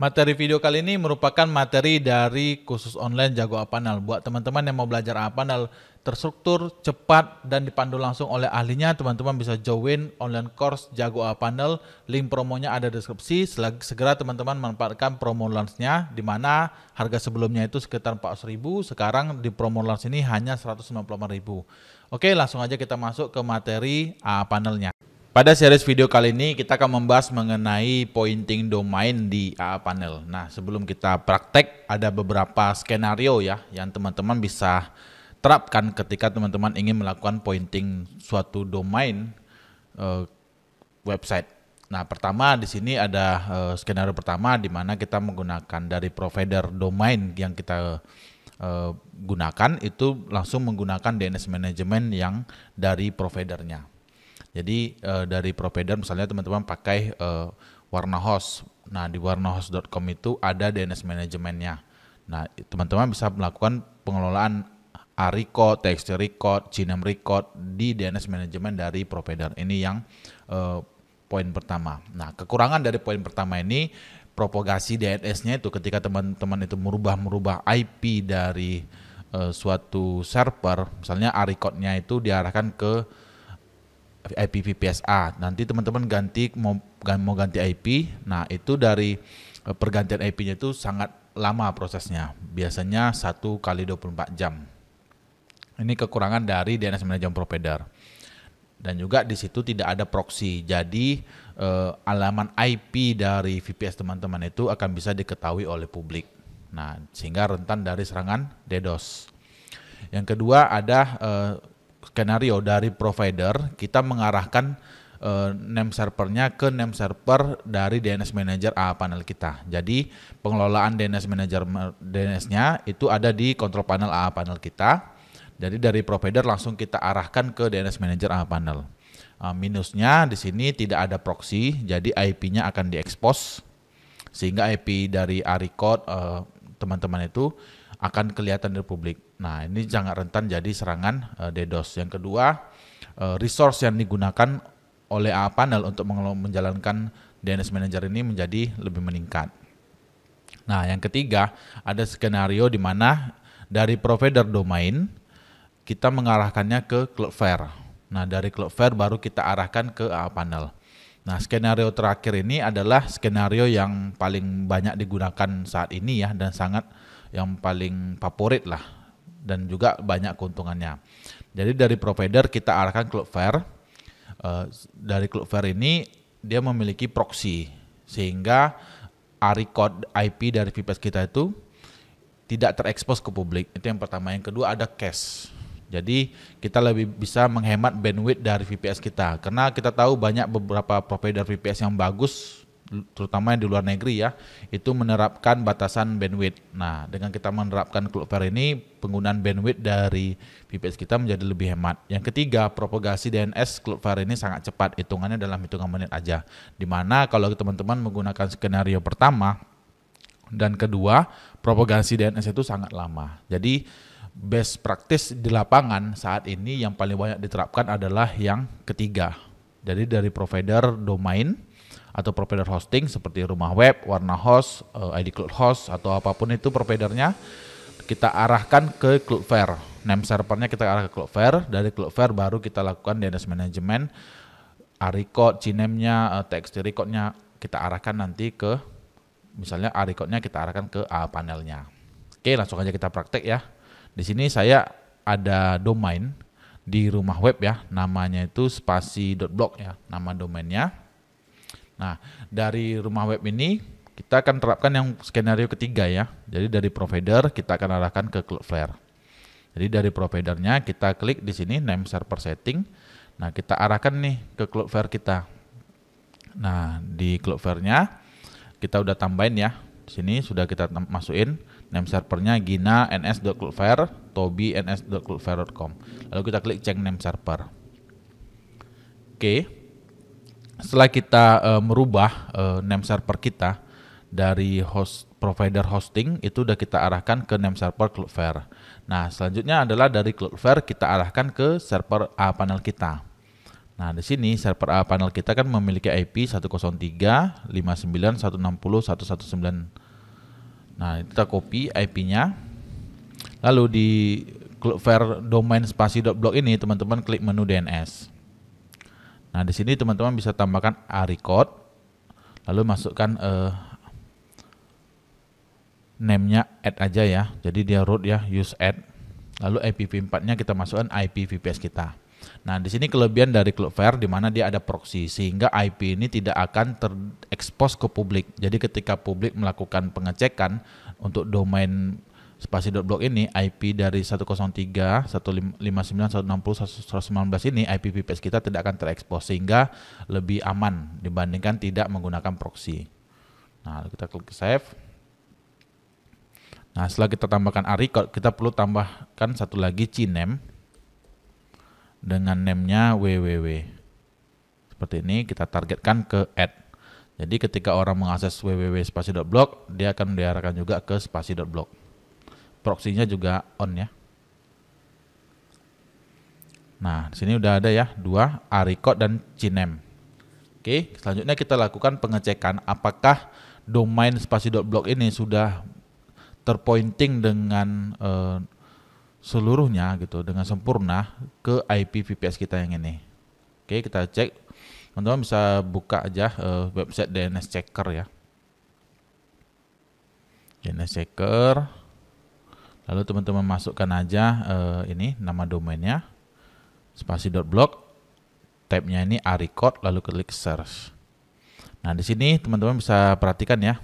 Materi video kali ini merupakan materi dari kursus online Jago Apanal. Buat teman-teman yang mau belajar Apanal terstruktur, cepat, dan dipandu langsung oleh ahlinya, teman-teman bisa join online course Jago Apanal. Link promonya ada di deskripsi. Segera teman-teman manfaatkan promo launch-nya, di mana harga sebelumnya itu sekitar 400.000, sekarang di promo launch ini hanya 198.000. Oke, langsung aja kita masuk ke materi Apanalnya. Pada series video kali ini kita akan membahas mengenai pointing domain di AA Panel. Nah, sebelum kita praktek ada beberapa skenario ya yang teman-teman bisa terapkan ketika teman-teman ingin melakukan pointing suatu domain website. Nah, pertama di sini ada skenario pertama di mana kita menggunakan dari provider domain yang kita gunakan itu langsung menggunakan DNS management yang dari providernya. Jadi dari provider misalnya teman-teman pakai Warnahost. Nah, di warnahost.com itu ada DNS manajemennya. Nah, teman-teman bisa melakukan pengelolaan A-record, TXT record, CNAME record di DNS manajemen dari provider. Ini yang poin pertama. Nah, kekurangan dari poin pertama ini propagasi DNS-nya itu ketika teman-teman itu merubah IP dari suatu server, misalnya A-record-nya itu diarahkan ke IP VPSA, nanti teman-teman mau ganti IP. Nah, itu dari pergantian IP-nya itu sangat lama prosesnya, biasanya 1 kali 24 jam. Ini kekurangan dari DNS Management Provider. Dan juga di situ tidak ada proxy, jadi alamat IP dari VPS teman-teman itu akan bisa diketahui oleh publik. Nah, sehingga rentan dari serangan DDoS. Yang kedua ada skenario dari provider, kita mengarahkan name servernya ke name server dari DNS Manager AA Panel kita. Jadi pengelolaan DNS Manager DNS-nya itu ada di control panel AA Panel kita. Jadi dari provider langsung kita arahkan ke DNS Manager AA Panel. Minusnya di sini tidak ada proxy, jadi IP-nya akan diekspos sehingga IP dari A-record teman-teman itu akan kelihatan di publik. Nah, ini sangat rentan jadi serangan DDoS. Yang kedua, resource yang digunakan oleh AA Panel untuk menjalankan DNS Manager ini menjadi lebih meningkat. Nah, yang ketiga, ada skenario di mana dari provider domain kita mengarahkannya ke Cloudflare. Nah, dari Cloudflare baru kita arahkan ke AA Panel. Nah, skenario terakhir ini adalah skenario yang paling banyak digunakan saat ini ya, dan sangat yang paling favorit lah, dan juga banyak keuntungannya. Jadi dari provider kita arahkan Cloudflare. Dari Cloudflare ini dia memiliki proxy sehingga A-record IP dari VPS kita itu tidak terekspos ke publik. Itu yang pertama. Yang kedua ada cache. Jadi kita lebih bisa menghemat bandwidth dari VPS kita, karena kita tahu banyak beberapa provider VPS yang bagus, terutama yang di luar negeri ya, itu menerapkan batasan bandwidth. Nah, dengan kita menerapkan Cloudflare ini, penggunaan bandwidth dari VPS kita menjadi lebih hemat. Yang ketiga, propagasi DNS Cloudflare ini sangat cepat, hitungannya dalam hitungan menit aja. Dimana kalau teman-teman menggunakan skenario pertama dan kedua, propagasi DNS itu sangat lama. Jadi best practice di lapangan saat ini yang paling banyak diterapkan adalah yang ketiga. Jadi dari provider domain atau provider hosting seperti Rumah Web, Warnahost, ID Cloud Host atau apapun itu providernya, kita arahkan ke Cloudflare. Name servernya kita arah ke Cloudflare. Dari Cloudflare baru kita lakukan DNS management, A-record, CNAME-nya, TXT record-nya kita arahkan nanti ke, misalnya A-record-nya kita arahkan ke A panelnya. Oke, langsung aja kita praktek ya. Di sini saya ada domain di Rumah Web ya, namanya itu spasi.blog ya, nama domainnya. Nah, dari Rumah Web ini kita akan terapkan yang skenario ketiga ya. Jadi dari provider kita akan arahkan ke Cloudflare. Jadi dari providernya kita klik di sini name server setting. Nah, kita arahkan nih ke Cloudflare kita. Nah, di Cloudflare-nya kita udah tambahin ya. Di sini sudah kita masukin name servernya Gina ns.cloudflare, Tobi ns.cloudflare.com. Lalu kita klik change name server. Oke. Setelah kita merubah name server kita dari provider hosting, itu udah kita arahkan ke name server Cloudflare. Nah, selanjutnya adalah dari Cloudflare kita arahkan ke server A panel kita. Nah, di sini server A panel kita kan memiliki IP 103.59.160.119. Nah, kita copy IP-nya. Lalu di Cloudflare domain spasi.blog ini teman-teman klik menu DNS. Nah, di sini teman-teman bisa tambahkan record, lalu masukkan name-nya add aja ya. Jadi dia root ya, use add. Lalu IPv4-nya kita masukkan IP VPS kita. Nah, di sini kelebihan dari Cloudflare di mana dia ada proxy sehingga IP ini tidak akan terekspos ke publik. Jadi ketika publik melakukan pengecekan untuk domain spasi.blog ini, IP dari 103.159.160.119 ini, IP VPS kita tidak akan terekspos sehingga lebih aman dibandingkan tidak menggunakan proxy. Nah, kita klik save. Nah, setelah kita tambahkan record, kita perlu tambahkan satu lagi cname dengan name-nya www. Seperti ini, kita targetkan ke add. Jadi ketika orang mengakses www.spasi.blog, dia akan diarahkan juga ke spasi.blog. Proxy-nya juga on ya. Nah, di sini udah ada ya, dua, record dan cname. Oke, selanjutnya kita lakukan pengecekan apakah domain spasi.blog ini sudah terpointing dengan seluruhnya gitu, dengan sempurna ke IP VPS kita yang ini. Oke, kita cek. Teman-teman bisa buka aja website DNS Checker ya. DNS Checker. Lalu teman-teman masukkan aja ini nama domainnya spasi.blog. Tab-nya ini record, lalu klik search. Nah, di sini teman-teman bisa perhatikan ya.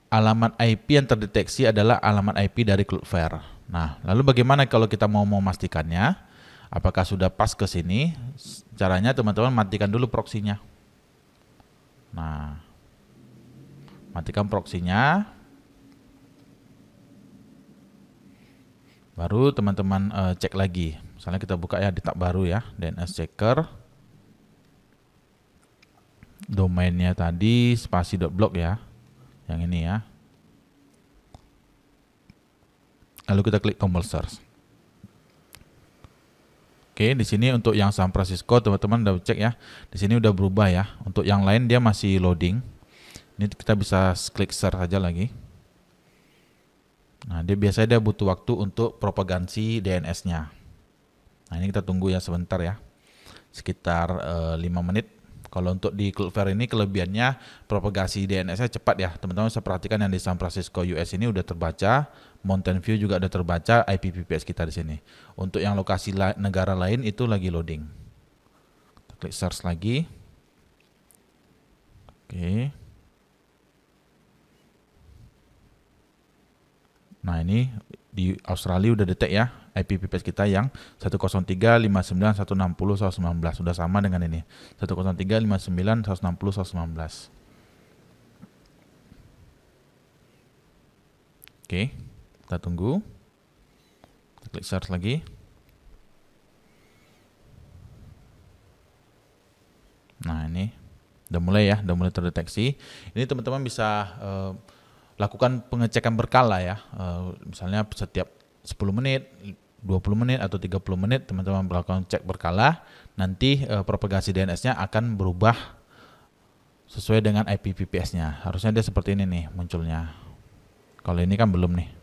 Alamat IP yang terdeteksi adalah alamat IP dari Cloudflare. Nah, lalu bagaimana kalau kita mau memastikannya? Apakah sudah pas ke sini? Caranya teman-teman matikan dulu proxy-nya. Nah, matikan proxy-nya. Baru teman-teman cek lagi. Misalnya kita buka ya di tab baru ya, DNS Checker. Domainnya tadi spasi.blog ya. Yang ini ya. Lalu kita klik tombol search. Oke, di sini untuk yang San Francisco teman-teman udah cek ya. Di sini udah berubah ya. Untuk yang lain dia masih loading. Ini kita bisa klik search aja lagi. Nah, biasanya dia butuh waktu untuk propagasi DNS-nya. Nah, ini kita tunggu ya sebentar ya. Sekitar 5 menit. Kalau untuk di Cloudflare ini kelebihannya propagasi DNS-nya cepat ya. Teman-teman bisa perhatikan yang di San Francisco US ini udah terbaca, Mountain View juga udah terbaca IP VPS kita di sini. Untuk yang lokasi negara lain itu lagi loading. Kita klik search lagi. Oke. Nah, ini di Australia udah detect ya IP VPS kita yang 103.59.160.119 sudah sama dengan ini 103.59.160.119. Oke, kita tunggu. Kita klik search lagi. Nah, ini udah mulai ya, udah mulai terdeteksi. Ini teman-teman bisa lakukan pengecekan berkala ya. Misalnya setiap 10 menit, 20 menit atau 30 menit teman-teman melakukan cek berkala. Nanti propagasi DNS-nya akan berubah sesuai dengan IP VPS-nya. Harusnya dia seperti ini nih munculnya. Kalau ini kan belum nih.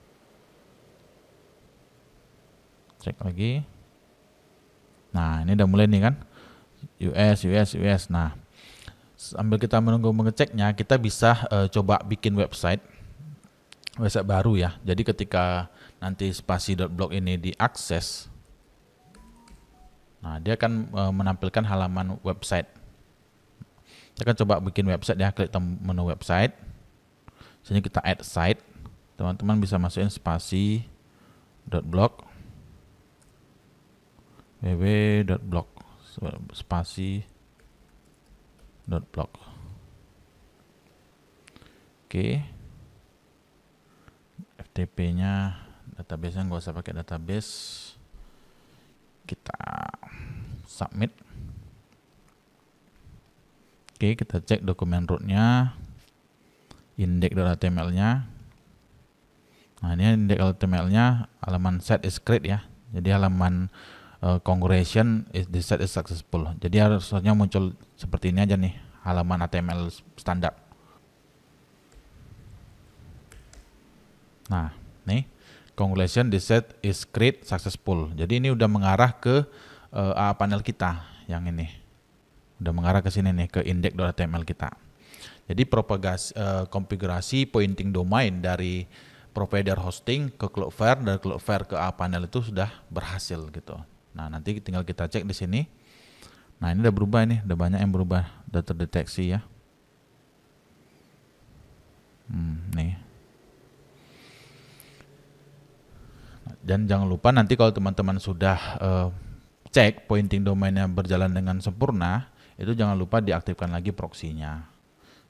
Cek lagi. Nah, ini udah mulai nih kan. US. Nah, sambil kita menunggu mengeceknya, kita bisa coba bikin website baru ya. Jadi ketika nanti spasi.blog ini diakses, nah dia akan menampilkan halaman website. Kita akan coba bikin website ya, klik menu website. Sini kita add site. Teman-teman bisa masukin spasi.blog, www.blog, spasi.blog. Oke. FTP-nya, database-nya nggak usah pakai database. Kita submit. Oke, kita cek dokumen root-nya, index.html-nya. Nah, ini index.html-nya halaman set is create ya. Jadi halaman congregation is the site is successful. Jadi harusnya muncul seperti ini aja nih, halaman HTML standar. Nah, nih, congratulations, this set is create successful. Jadi ini udah mengarah ke AA panel kita yang ini. Udah mengarah ke sini nih, ke index.html kita. Jadi konfigurasi pointing domain dari provider hosting ke Cloudflare, dari Cloudflare ke AA panel itu sudah berhasil gitu. Nah, nanti tinggal kita cek di sini. Nah, ini udah berubah nih, udah banyak yang berubah, udah terdeteksi ya. Nih. Dan jangan lupa nanti kalau teman-teman sudah cek pointing domainnya berjalan dengan sempurna, itu jangan lupa diaktifkan lagi proxy-nya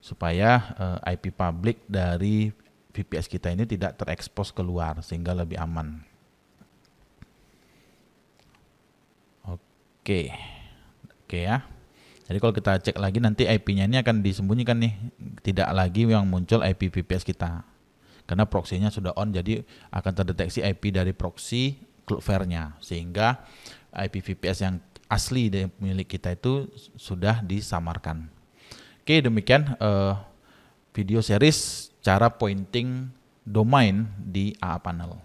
supaya IP public dari VPS kita ini tidak terekspos keluar sehingga lebih aman. Oke ya. Jadi kalau kita cek lagi nanti IP-nya ini akan disembunyikan nih, tidak lagi yang muncul IP VPS kita. Karena proxy-nya sudah on, jadi akan terdeteksi IP dari proxy Cloudflare-nya, sehingga IP VPS yang asli dari milik kita itu sudah disamarkan. Oke, demikian video series cara pointing domain di AA panel.